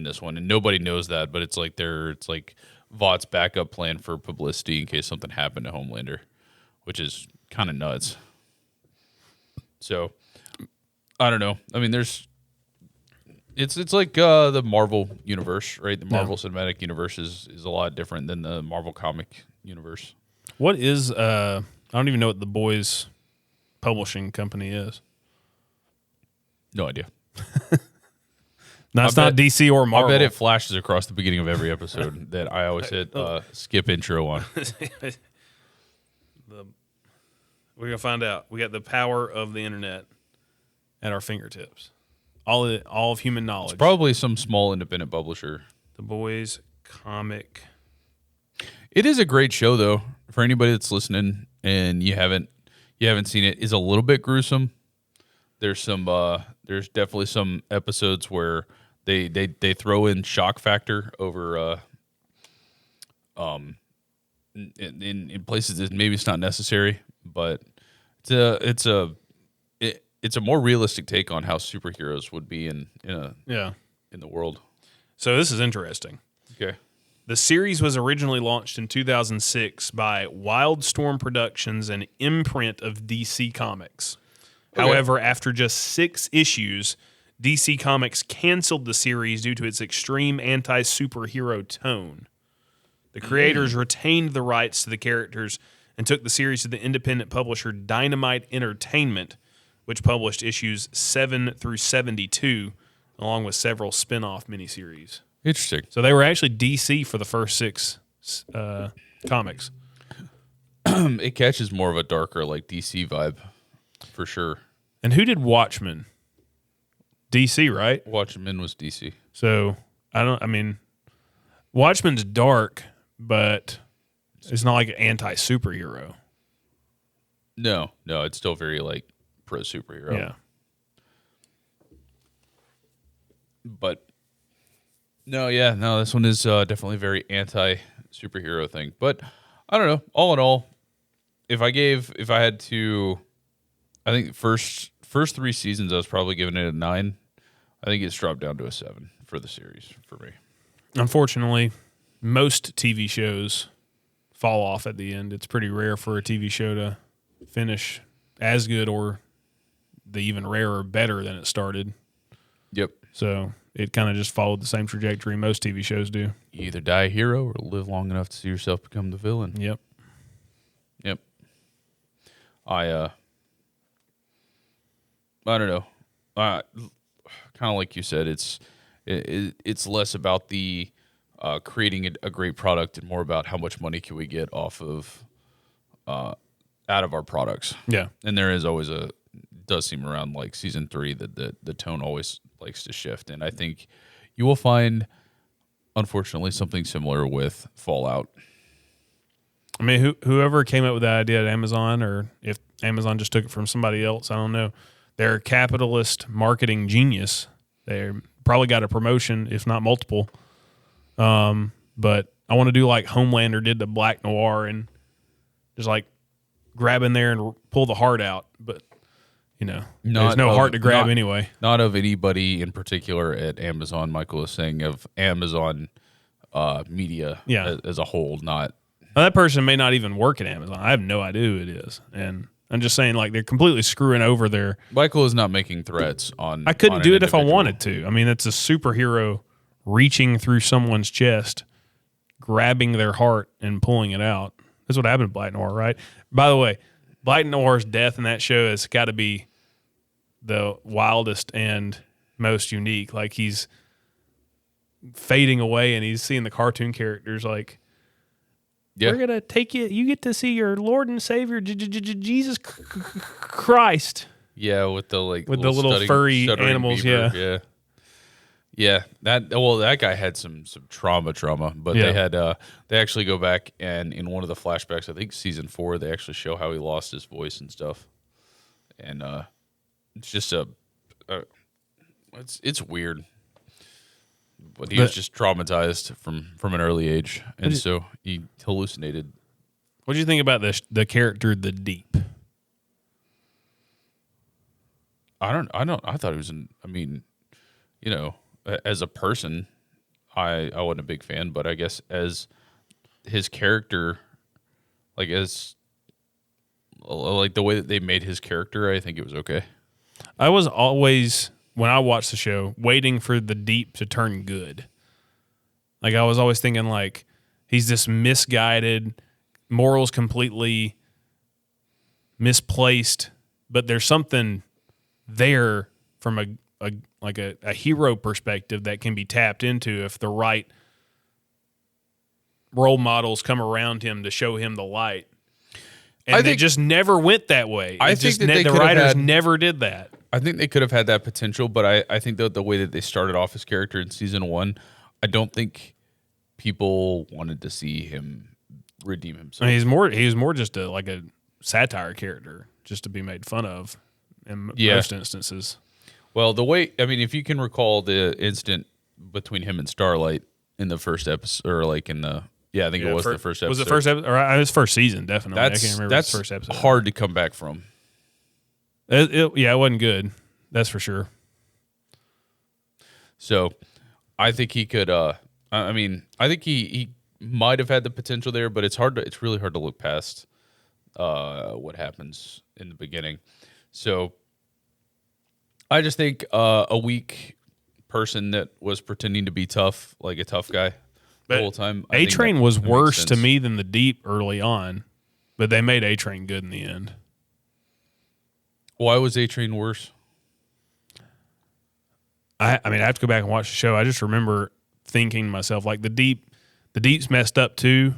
this one, and nobody knows that. But it's like Vought's backup plan for publicity in case something happened to Homelander, which is kind of nuts. So I don't know. I mean, it's like the Marvel universe, right? The Marvel Cinematic Universe is a lot different than the Marvel comic universe. What is I don't even know what the Boys publishing company is. No idea. No, it's not DC or Marvel. I bet it flashes across the beginning of every episode that I always hit skip intro on. We're going to find out. We got the power of the internet at our fingertips. All of human knowledge. It's probably some small independent publisher. The Boys comic. It is a great show, though. For anybody that's listening and you haven't seen it, is a little bit gruesome. There's definitely some episodes where they throw in shock factor over in places that maybe it's not necessary, but it's a more realistic take on how superheroes would be in Yeah. the world. So this is interesting. Okay. The series was originally launched in 2006 by Wildstorm Productions, an imprint of DC Comics. Okay. However, after just 6 issues, DC Comics canceled the series due to its extreme anti-superhero tone. The creators retained the rights to the characters and took the series to the independent publisher Dynamite Entertainment, which published issues 7 through 72, along with several spin-off miniseries. Interesting. So they were actually DC for the first 6 comics. It catches more of a darker, like, DC vibe, for sure. And who did Watchmen? DC, right? Watchmen was DC. So Watchmen's dark, but it's not like an anti-superhero. No, it's still very, like, pro-superhero. Yeah. But this one is definitely very anti-superhero thing. But I don't know. All in all, if I had to, I think first 3 seasons I was probably giving it a 9. I think it's dropped down to a 7 for the series for me. Unfortunately, most TV shows fall off at the end. It's pretty rare for a TV show to finish as good or the even rarer better than it started. Yep. So it kind of just followed the same trajectory most TV shows do. You either die a hero or live long enough to see yourself become the villain. Yep. I don't know. Kind of like you said, it's less about the creating a great product and more about how much money can we get off of out of our products. Yeah. And there is always does seem around like season 3 that the tone always likes to shift. And I think you will find, unfortunately, something similar with Fallout. I mean, whoever came up with that idea at Amazon, or if Amazon just took it from somebody else, I don't know. They're a capitalist marketing genius. They probably got a promotion, if not multiple. But I want to do like Homelander did to Black Noir and just like grab in there and pull the heart out. But, there's no heart to grab anyway. Not of anybody in particular at Amazon. Michael is saying of Amazon media as a whole, not. Now, that person may not even work at Amazon. I have no idea who it is. And I'm just saying, like, they're completely screwing over their. Michael is not making threats on. I couldn't do it if I wanted to. I mean, it's a superhero reaching through someone's chest, grabbing their heart and pulling it out. That's what happened to Black Noir, right? By the way, Black Noir's death in that show has got to be the wildest and most unique. Like, he's fading away and he's seeing the cartoon characters like, we're going to take you. You get to see your Lord and Savior, Jesus Christ. Yeah, with the little furry animals. Beaver. Yeah. That guy had some trauma, but they actually go back and in one of the flashbacks, I think season 4, they actually show how he lost his voice and stuff. And it's just it's weird. But he was just traumatized from an early age, and so he hallucinated. What do you think about the character, the Deep? I thought he was as a person, I wasn't a big fan, but I guess as his character, like the way that they made his character, I think it was okay. I was always, when I watched the show, waiting for the Deep to turn good. Like, I was always thinking, like, he's this misguided, morals completely misplaced, but there's something there from a hero perspective that can be tapped into if the right role models come around him to show him the light. And they just never went that way. I think that the writers never did that. I think they could have had that potential, but I think that the way that they started off his character in season 1, I don't think people wanted to see him redeem himself. I mean, he was more just a satire character, just to be made fun of in most instances. Well, if you can recall the incident between him and Starlight in the first episode, or like in the. Yeah, I think it was the first episode. Was it first episode? Or it was first season, definitely. I can't remember the first episode. Hard to come back from. It wasn't good. That's for sure. So I think he could. I mean, I think he might have had the potential there, but it's really hard to look past what happens in the beginning. So I just think a weak person that was pretending to be tough, like a tough guy, the whole time. A Train was worse to me than the Deep early on, but they made A Train good in the end. Why was A Train worse? I mean, I have to go back and watch the show. I just remember thinking to myself, like the Deep's messed up too,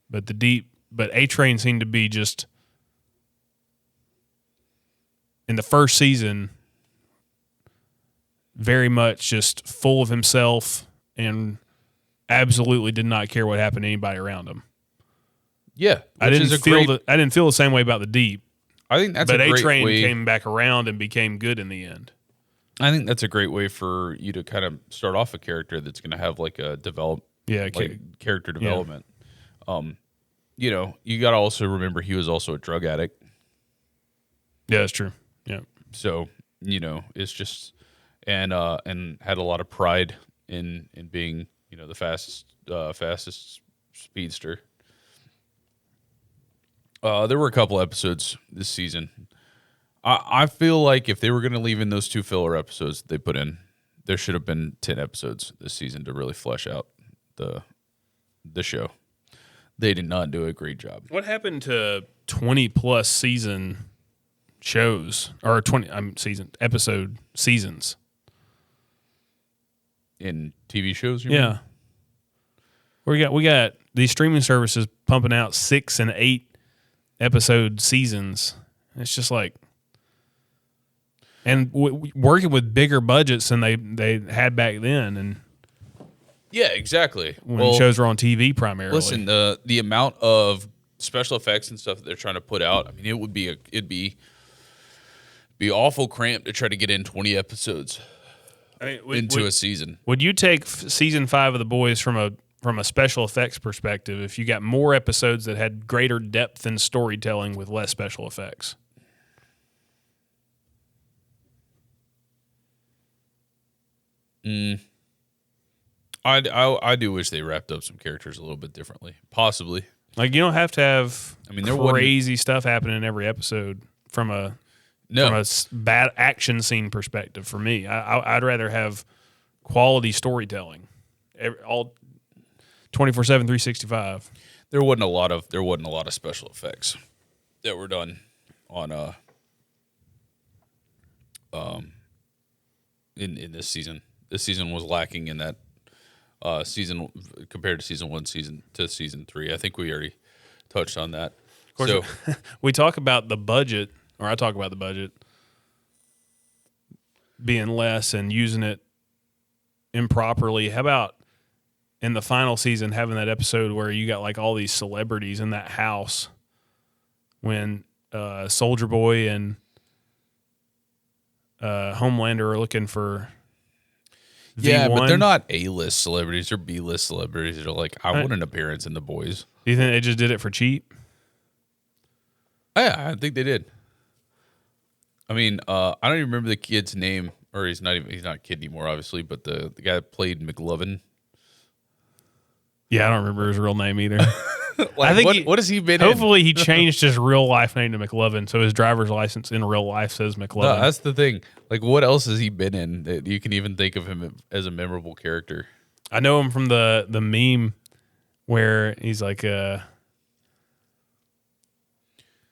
but A Train seemed to be just in the first season very much just full of himself and absolutely did not care what happened to anybody around him. Yeah, I didn't feel the same way about the Deep. I think that's but a great A-Train way. came back around and became good in the end. I think that's a great way for you to kind of start off a character that's going to have like a character development. You know, you got to also remember he was also a drug addict. Yeah, that's true. Yeah. So, you know, it's just and had a lot of pride in being, you know, the fastest speedster. There were a couple episodes this season. I feel like if they were going to leave in those 2 filler episodes that they put in, there should have been 10 episodes this season to really flesh out the show. They did not do a great job. What happened to 20+ season shows or episode seasons in TV shows? Yeah. We got these streaming services pumping out 6 and 8 episode seasons. It's just like, and working with bigger budgets than they had back then, and yeah, exactly. When shows were on TV primarily. Listen, the amount of special effects and stuff that they're trying to put out, I mean, it'd be awful cramped to try to get in 20 episodes into a season. Would you take season 5 of The Boys from a special effects perspective if you got more episodes that had greater depth in storytelling with less special effects? I do wish they wrapped up some characters a little bit differently. Possibly. Like, you don't have to have there crazy stuff happening in every episode from a bad action scene perspective for me. I'd rather have quality storytelling. All 24/7, 365. There wasn't a lot of special effects that were done on in this season. This season was lacking in that season compared to season 1 to season 3. I think we already touched on that. Of course, so we talk about the budget, or I talk about the budget being less and using it improperly. How about in the final season having that episode where you got like all these celebrities in that house when Soldier Boy and Homelander are looking for V1. Yeah, but they're not A-list celebrities. They're B-list celebrities. They're like, I want an appearance in The Boys. Do you think they just did it for cheap? Yeah, I think they did. I mean, I don't even remember the kid's name, or he's not a kid anymore, obviously, but the guy that played McLovin. Yeah, I don't remember his real name either. I think what has he been hopefully he changed his real life name to McLovin, so his driver's license in real life says McLovin. No, that's the thing. Like, what else has he been in that you can even think of him as a memorable character? I know him from the meme where he's like, I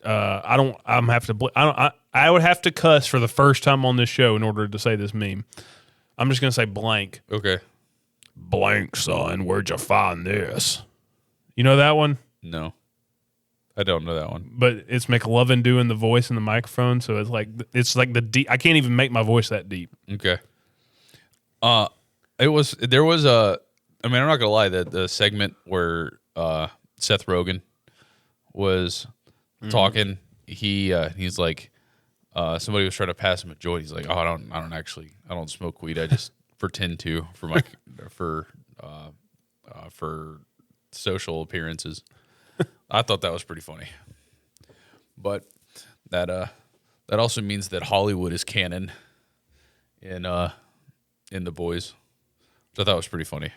would have to cuss for the first time on this show in order to say this meme. I'm just gonna say blank. Okay. Blank, son. Where'd you find this? You know that one? No, I don't know that one. But it's McLovin doing the voice in the microphone, so it's like the deep. I can't even make my voice that deep. Okay. There was a. I mean, I'm not gonna lie. The segment where Seth Rogen was talking, he's like, somebody was trying to pass him a joint. He's like, oh, I don't smoke weed. I just pretend to for social appearances. I thought that was pretty funny. But that That also means that Hollywood is canon in The Boys, which I thought was pretty funny.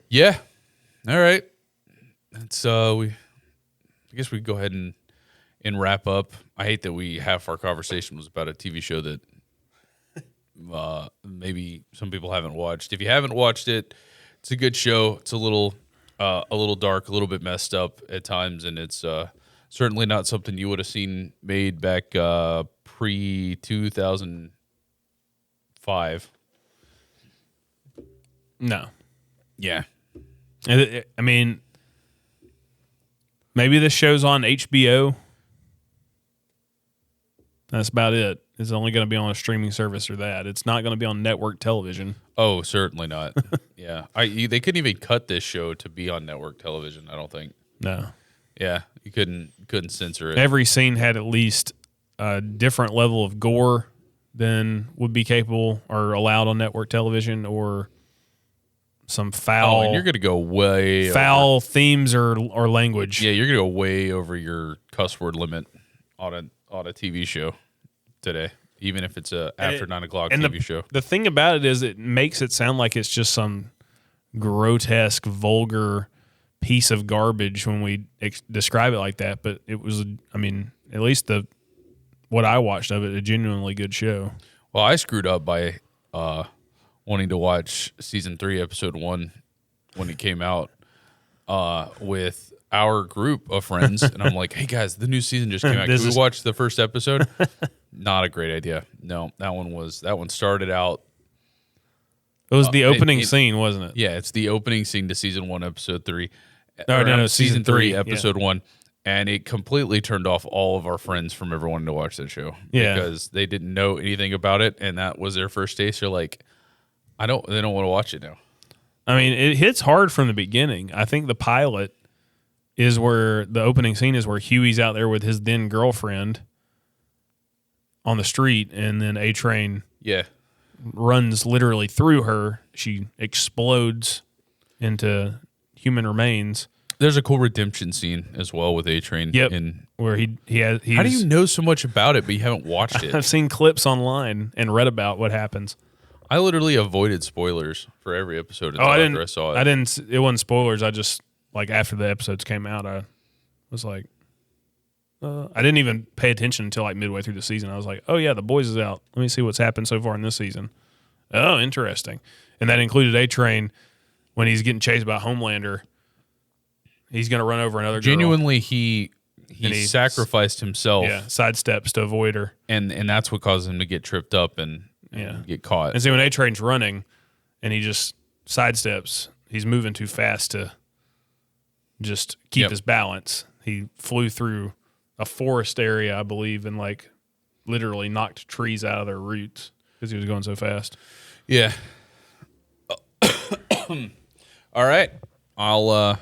Yeah. All right. That's I guess we go ahead and wrap up. I hate that half our conversation was about a TV show that maybe some people haven't watched. If you haven't watched it, it's a good show. It's a little dark, a little bit messed up at times, and it's certainly not something you would have seen made back pre 2005. No. Yeah. I mean, maybe this show's on HBO. That's about it. It's only going to be on a streaming service or that. It's not going to be on network television. Oh, certainly not. Yeah. They couldn't even cut this show to be on network television, I don't think. No. Yeah, you couldn't censor it. Every scene had at least a different level of gore than would be capable or allowed on network television, or some foul. Oh, and you're going to go way foul over themes or language. Yeah, you're going to go way over your cuss word limit on a TV show today, even if it's a after 9 o'clock TV show. The thing about it is, it makes it sound like it's just some grotesque, vulgar piece of garbage when we describe it like that. But it was, I mean, at least what I watched of it, a genuinely good show. Well, I screwed up by wanting to watch season 3, episode 1 when it came out with our group of friends, and I'm like, "Hey guys, the new season just came out. Can we watch the first episode?" Not a great idea. No, that one started out. It was the opening scene, wasn't it? Yeah, it's the opening scene to season 1, episode 3. No, season 3, episode 1. And it completely turned off all of our friends from ever wanting to watch that show. Yeah. Because they didn't know anything about it, and that was their first taste. They're like, they don't want to watch it now. I mean, it hits hard from the beginning. I think the pilot is where the opening scene is, where Huey's out there with his then girlfriend on the street, and then A-Train runs literally through her. She explodes into human remains. There's a cool redemption scene as well with A-Train. Yep, where he has. How do you know so much about it, but you haven't watched it? I've seen clips online and read about what happens. I literally avoided spoilers for every episode until after I saw it. It wasn't spoilers. I just, like, after the episodes came out, I was like, I didn't even pay attention until like midway through the season. I was like, oh yeah, The Boys is out. Let me see what's happened so far in this season. Oh, interesting. And that included A-Train when he's getting chased by Homelander. He's going to run over another girl. Genuinely, he sacrificed himself. Yeah, sidesteps to avoid her. And that's what caused him to get tripped up and get caught. And see, when A-Train's running and he just sidesteps, he's moving too fast to just keep his balance. He flew through a forest area, I believe, and like literally knocked trees out of their roots because he was going so fast. Yeah. All right. I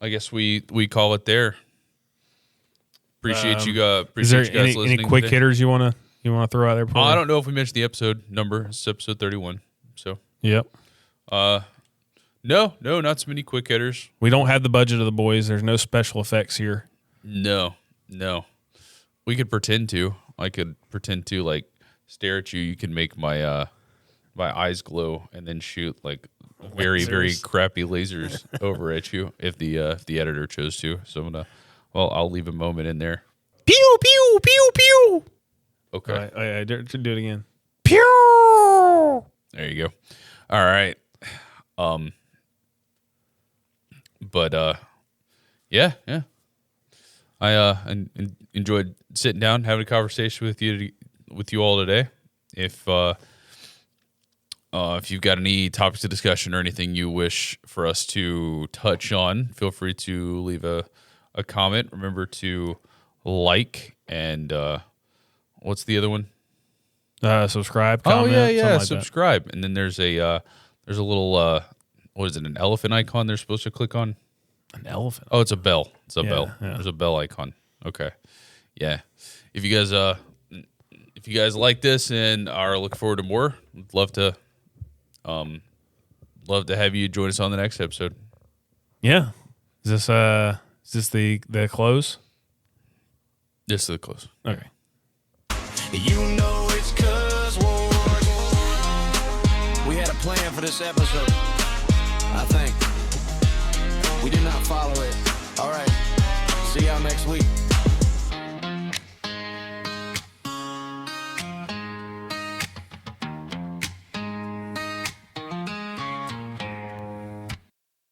guess we call it there. Appreciate you guys. Is there listening. Any quick hitters you want to throw out there? I don't know if we mentioned the episode number. It's episode 31. So. Yep. No, not so many quick hitters. We don't have the budget of The Boys. There's no special effects here. No. We could pretend to. I could pretend to like stare at you. You can make my my eyes glow and then shoot like very very crappy lasers over at you if the editor chose to. So I'll leave a moment in there. Pew pew pew pew. Okay. All right, do it again. Pew. There you go. All right. But yeah. I enjoyed sitting down, having a conversation with you all today. If you've got any topics of discussion or anything you wish for us to touch on, feel free to leave a comment. Remember to like and what's the other one? Subscribe. Comment, like subscribe. That. And then there's a little what is it? An elephant icon they're supposed to click on. An elephant. Oh, it's a bell. It's a bell. Yeah. There's a bell icon. Okay. Yeah. If you guys like this and are looking forward to more, love to have you join us on the next episode. Yeah. Is this Is this the close? This is the close. Okay. You know it's cuz wars. We had a plan for this episode. I think. We did not follow it. All right. See y'all next week.